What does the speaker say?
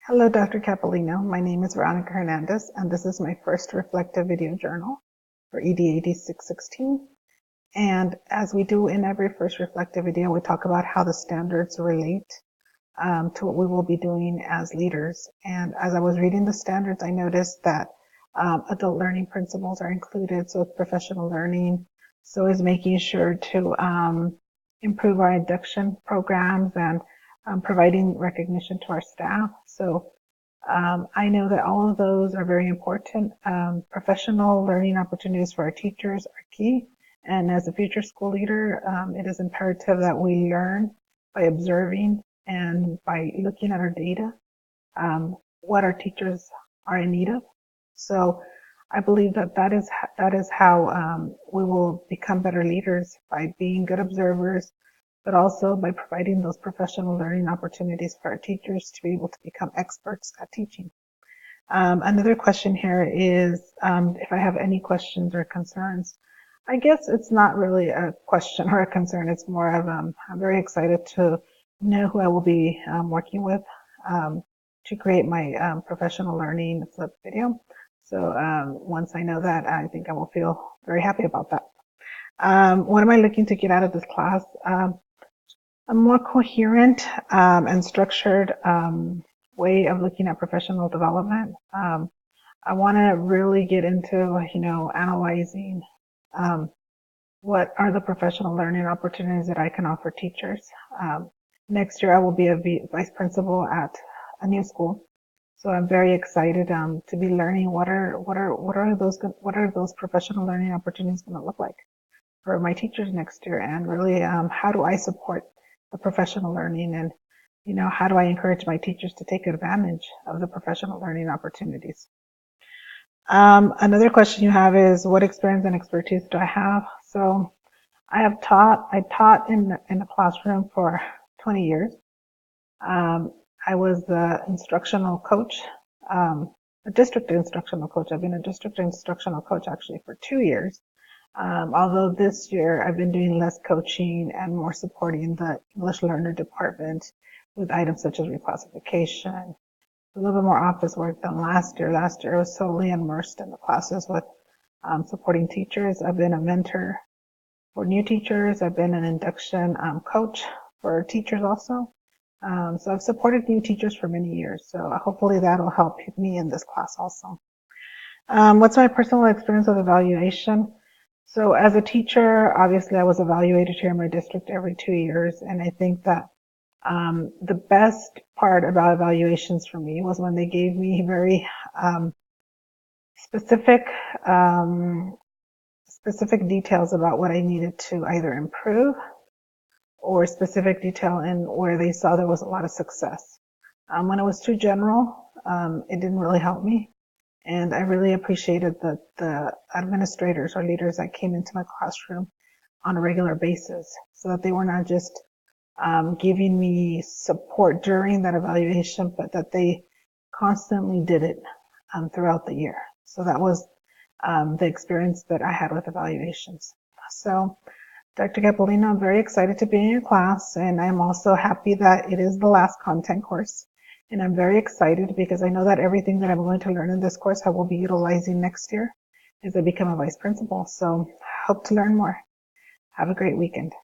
Hello, Dr. Capolino. My name is Veronica Hernandez, and this is my first reflective video journal for EDAD 616. And as we do in every first reflective video, we talk about how the standards relate to what we will be doing as leaders. And as I was reading the standards, I noticed that adult learning principles are included, so it's professional learning. So is making sure to improve our induction programs and providing recognition to our staff. So I know that all of those are very important. Professional learning opportunities for our teachers are key. And as a future school leader, it is imperative that we learn by observing and by looking at our data, what our teachers are in need of. So I believe that that is how we will become better leaders, by being good observers, but also by providing those professional learning opportunities for our teachers to be able to become experts at teaching. Another question here is if I have any questions or concerns. I guess it's not really a question or a concern. It's more of I'm very excited to know who I will be working with to create my professional learning flip video. So once I know that, I think I will feel very happy about that. What am I looking to get out of this class? A more coherent and structured way of looking at professional development. I want to really get into, analyzing what are the professional learning opportunities that I can offer teachers. Next year, I will be a vice principal at a new school, so I'm very excited to be learning what are those professional learning opportunities going to look like for my teachers next year, and really how do I support the professional learning, and how do I encourage my teachers to take advantage of the professional learning opportunities. Another question you have is, what experience and expertise do I have? So I taught in the classroom for 20 years. I was the instructional coach, a district instructional coach. I've been a district instructional coach actually for 2 years. Although this year I've been doing less coaching and more supporting the English learner department with items such as reclassification, a little bit more office work than last year. Last year I was totally immersed in the classes with supporting teachers. I've been a mentor for new teachers. I've been an induction coach for teachers also. So I've supported new teachers for many years. So hopefully that'll help me in this class also. What's my personal experience with evaluation? So as a teacher, obviously I was evaluated here in my district every 2 years, and I think that the best part about evaluations for me was when they gave me very specific details about what I needed to either improve, or specific detail in where they saw there was a lot of success. When it was too general, it didn't really help me. And I really appreciated the administrators or leaders that came into my classroom on a regular basis, so that they were not just giving me support during that evaluation, but that they constantly did it throughout the year. So that was the experience that I had with evaluations. So Dr. Capolino, I'm very excited to be in your class, and I'm also happy that it is the last content course. And I'm very excited because I know that everything that I'm going to learn in this course I will be utilizing next year as I become a vice principal. So I hope to learn more. Have a great weekend.